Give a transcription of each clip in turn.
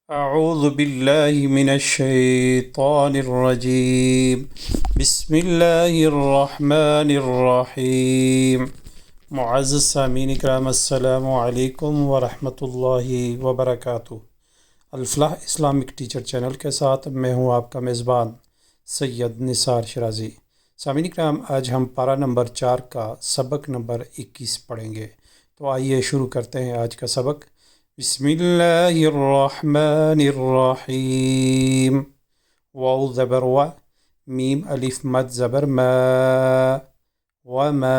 अऊज़ु बिल्लाहि मिनश्शैतानिर्रजीम। बिस्मिल्लाहिर्रहमानिर्रहीम। मुअज़्ज़ज़ सामीन इकराम, अस्सलामु अलैकुम वरहमतुल्लाहि वबरकातुहू। अल-फलाह इस्लामिक टीचर चैनल के साथ मैं हूँ आपका मेज़बान सैयद निसार शिराज़ी। सामीन इकराम, आज हम पारा नंबर 4 का सबक नंबर 21 पढ़ेंगे। तो आइए शुरू करते हैं आज का सबक। बिस्मिल्लाहिर्रहमानिर्रहीम। वाव ज़बर व, मीम अलिफ मद ज़बर मा, व मा।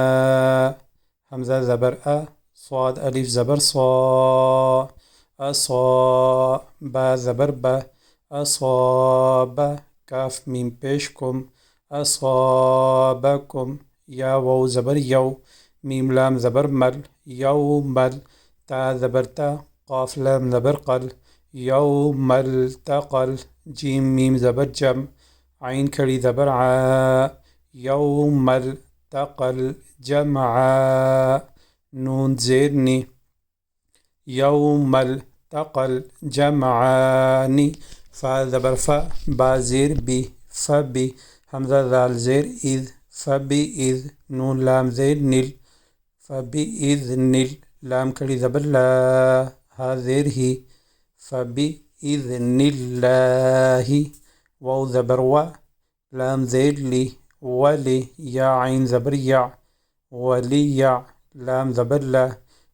हमज़ा ज़बर अ, स्वाद अलिफ ज़बर सौ, असौ। बा ज़बर ब, असौब। काफ मीम पेश कुम, असौबकुम। या वाव ज़बर यौ, मीम लाम ज़बर मल, यौमल। ता ज़बर ता, क़ाफ लाम ज़बर क़ल, यौमल तक़ल। जीम मीम ज़बर जम, आइन खड़ी ज़बर आ, यौमल तक़ल जमआ। नून ज़ेर नी, यौमल तक़ल जमआनी। फ़ा ज़बर फ़ा, बा ज़ेर बी, फ़बी। हमज़ा ज़ाल ज़ेर इज़, फ़बिइज़। नून लाम ज़ेर निल, फ़बिइज़निल। लाम खड़ी ज़बर ला, हा ज़ेर ही, फ़बिइज़निल्लाहि। वाव ज़बर व, लाम ज़ेर ली, वली। या आइन ज़बर या, वलिया। लाम ज़बर ला,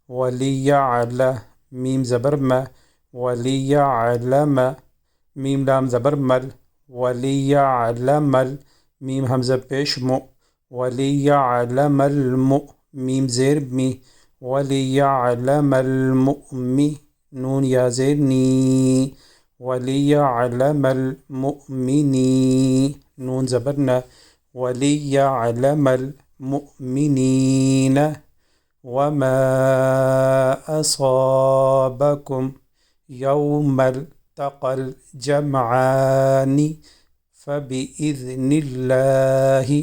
वलियअला। मीम ज़बर म, वलियअलम। मीम लाम ज़बर मल, वलियअलमल। मीम हमज़ा पेश मु, वलियअलमल मु। मीम ज़ेर मी, वलियअलमल मुअमी। नून या ज़ेर नी, वलियअलमल मुअमिनी। नून ज़बर न, वलियअलमल मुअमिनीन। वमा असाबकुम यौमल तक़ल जमआनी फ़बिइज़निल्लाहि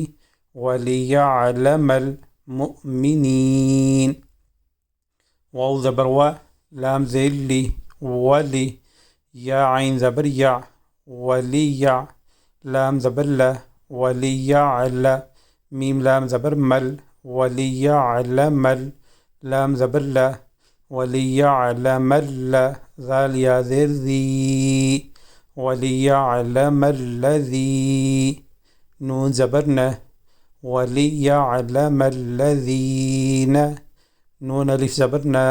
वलियअलमल मुअमिनीन। वाव ज़बर व, लाम ज़ेर ली, वली। या आइन ज़बर या, वलिया। लाम ज़बर ला, वलियअला। मीम लाम ज़बर मल, वलियअलमल। लाम ज़बर ला, वलियअलमल। ज़ाल या ज़ेर ज़ी, वलियअलमल्लज़ी। नून ज़बर न, वलियअलमल्लज़ीन। नून अलिफ ज़बर ना,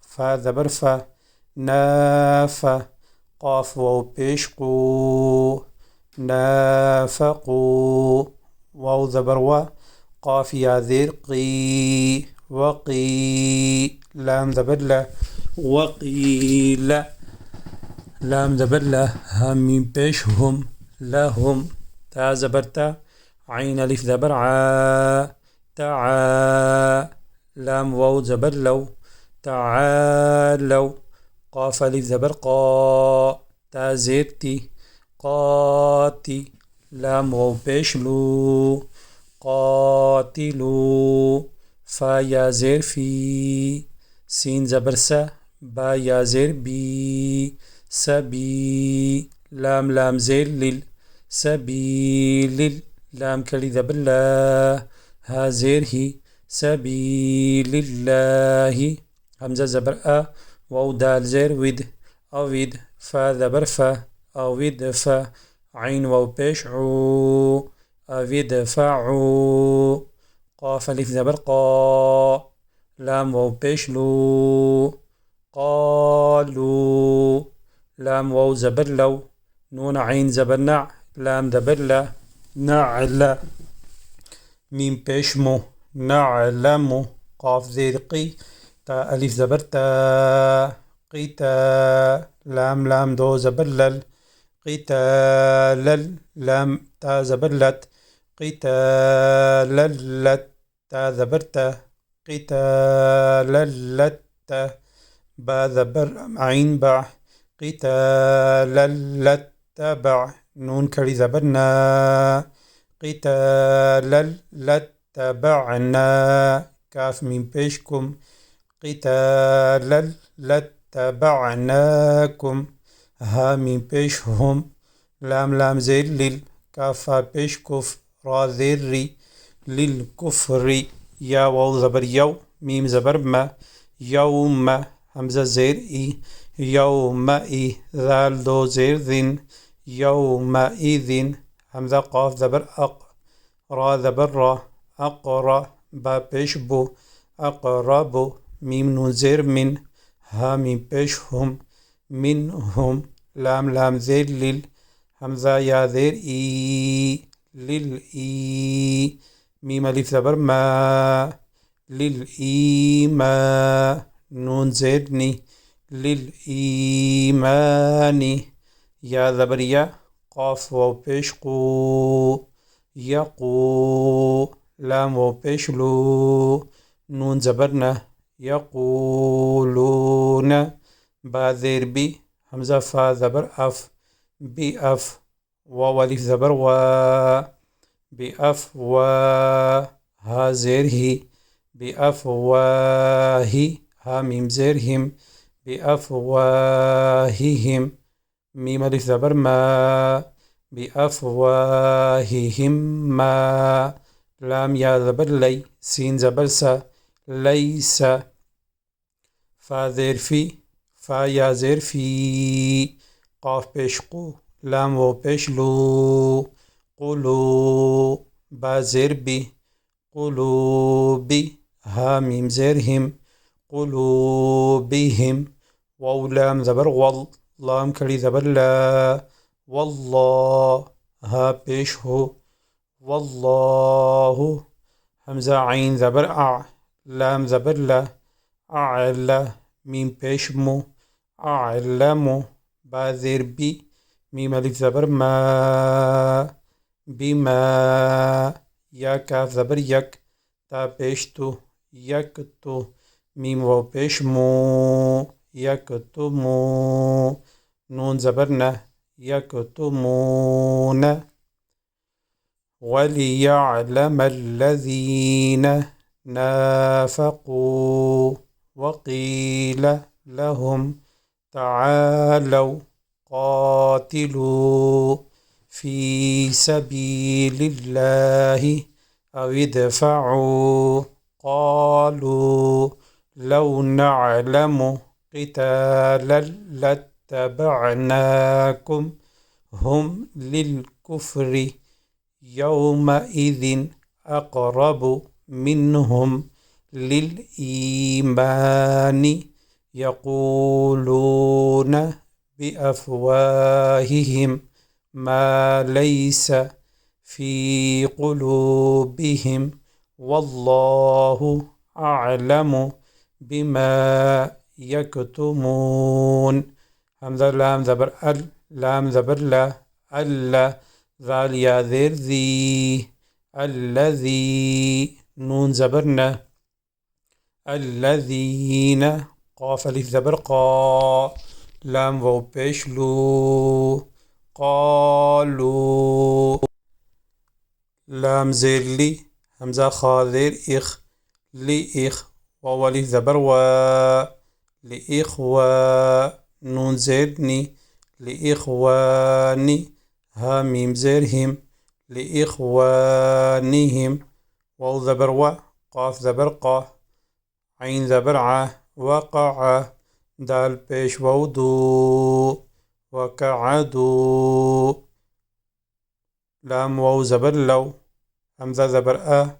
फ़ा ज़बर फ़ा, नाफ़ा। क़ाफ वाव पेश कू, नाफ़क़ू। वाव ज़बर व, क़ाफ या ज़ेर क़ी, वक़ी। लाम ज़बर ला, वक़ील। लाम ज़बर ला, हा मीम पेश हुम, लहुम। ता ज़बर ता, आइन अलिफ ज़बर आ, तआ। लाम वाव ज़बर लव, तआलव। क़ाफ अलिफ ज़बर क़ा, ता ज़ेर ती, क़ाती। लाम वाव पेश लू, क़ातिलू। फ़ा या ज़ेर फ़ी, सीन ज़बर सा, बा या ज़ेर बी, सबी। लाम ज़ेर लिल, सबीलिल। लाम खड़ी ज़बर ला, हा ज़ेर ही, सबीलिल्लाहि। हमज़ा ज़बर आ, वाव दाल ज़ेर विद, अविद। फ़ा ज़बर फ़ा, अविदफ़ा। आइन वाव पेश ऊ, अविदफ़अू। क़ाफ अलिफ ज़बर क़ा, लाम वाव पेश लू, क़ालू। लाम वाव ज़बर लव, नून आइन ज़बर ना, लाम ज़बर ला, नअला। मीम पेश मु, नअलमु। क़ाफ ज़ेर क़ी, ता अलिफ ज़बर ता, क़ीता। लाम दो ज़बर लल, क़ीतालल। लाम ता ज़बर लत, क़ीतालल्लत। ता ज़बर ता, क़ीतालल्लत। बा ज़बर आइन बा, क़ीतालल्लतबअ। नून खड़ी ज़बर ना, क़ीतालल्लतबअना। काफ मीम पेश कुम, क़ीतालल्लतबअनाकुम। ها ميم پیش هم لام لام زیر لیل کاف فا پیش کف را زیر ری لیل کفری یا واو زبر یو میم زبر ما یوم همزة زیر ای یوم ای ذال دو زیر ذن يوم إذن همزة قاف زبر أق را زبر را أقرأ با پیش بو أقرب ميم نون زير من ها ميم پیش هم منهم لام لام زير لل همزة يا زير إي لل إي ميم ألف زبر ما للإيما نون زير ني للإيمان يا زبر يا قاف و پیش قو يقو لام و پیش لو نون زبرنا يقولون با زير بي همزة فا زبر أف بأف واو ألف زبر و بأف و ها زير هي بأفواه ها ميم زير هم بأفواههم ميم ألف زبر ما بأفواههم ما لام يا زبر لي سين زبر سا ليس فا زير في فا يا زير في قاف پیش قو لام و پیش لو قلو با زير بي قلوبي ها ميم زير هم قلوبهم واو لام زبر وال لام کڑی زبر لا والله ها پیش هو والله همزة عين زبر أع لام زبر لا أعلى ميم پیش مو أعلم با زير بي ميم ألف زبر ما بما یا کاف زبر یک تا پیش تو یک تو میم و پیش مو یک تو مو نون زبر نه یک تو مون وليعلم الذين نافقوا وقيل لهم تعالوا قاتلوا في سبيل الله أو ادفعوا قالوا لو نعلم قتالا لاتبعناكم هم للكفر يومئذ أقرب منهم للإيمان يقولون بأفواههم ما ليس في قلوبهم والله أعلم بما يكتمون همزة لام زبر ال لام زبر لا ألا ذال يا ذير ذي الذي نون زبرنا الذين قاف ألف زبر قا لام واو پیش لو قالوا لام زير لي همزة خا زير إخ لإخ واو ألف زبر و لإخوة نون زيرني لإخواني ها ميم زيرهم لإخوانهم واو زبر و قاف زبر قا عين زبر ع وقع دال پیش واو دو وقعدوا لام واو زبر لو همزة زبر أ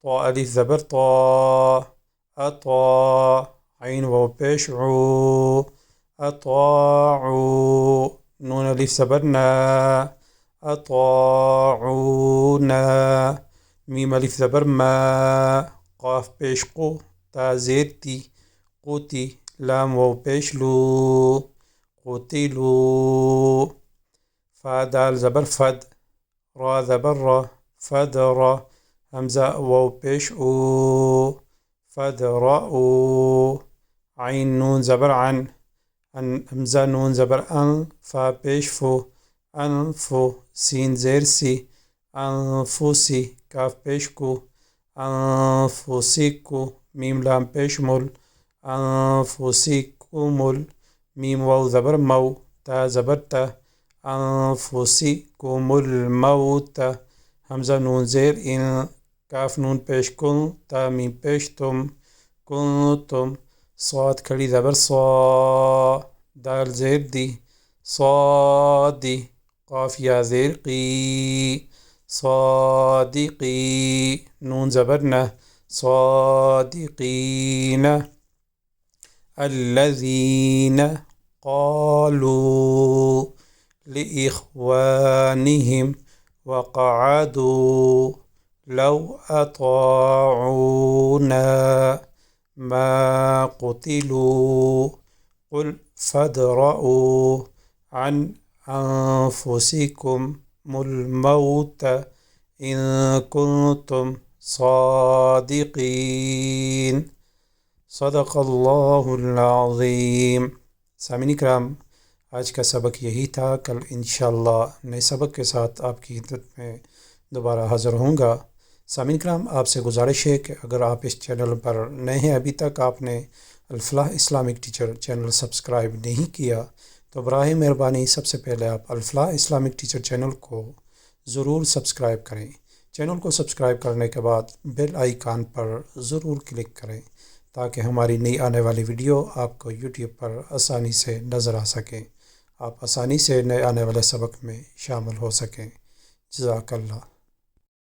طاء ألف زبر طا أطاع عين واو پیش عو أطاعوا نون ألف زبر نا أطاعونا ميم ألف زبر ما قاف پیش قو تا زير تي قوتي لام واو پیش لو قتلوا فا دال زبر فد را زبر را فدر همزة واو پیش او فدرأوا عين نون زبر عن همزة نون زبر أن فا پیش فو أنفو سين زير سي أنفسي كاف پیش کو أنفسكو ميم لام پیش مل أنفسكم ميم واو زبر مو ता ज़बर ता, अनफुसिकुमुल मौत, हमज़ा नून ज़ेर इन, काफ नून पेश कुन, ता मीम पेश तुम, कुंतुम, स्वाद खड़ी ज़बर सौ, दाल ज़ेर दी, सौदी, काफ या ज़ेर की, सौदिकी, नून ज़बर न, सौदिकीन, अल्लज़ीन क़ालू लिइख़वानिहिम वक़अदू लौ अताऊना मा क़ुतिलू क़ुल फ़द्रऊ अन अनफुसिकुमुल मौत इन कुन्तुम सादिक़ीन। सदक़ल्लाहुल अज़ीम। सामिन इकराम, आज का सबक यही था। कल इंशाअल्लाह नए सबक के साथ आपकी खिदमत में दोबारा हाज़िर होऊंगा। सामिन इकराम, आपसे गुजारिश है कि अगर आप इस चैनल पर नए हैं, अभी तक आपने अल-फ़लाह इस्लामिक टीचर चैनल सब्सक्राइब नहीं किया, तो बराए मेहरबानी सबसे पहले आप अल-फ़लाह इस्लामिक टीचर चैनल को ज़रूर सब्सक्राइब करें। चैनल को सब्सक्राइब करने के बाद बेल आइकान पर ज़रूर क्लिक करें ताकि हमारी नई आने वाली वीडियो आपको यूट्यूब पर आसानी से नज़र आ सकें, आप आसानी से नए आने वाले सबक में शामिल हो सकें। जज़ाकल्लाह।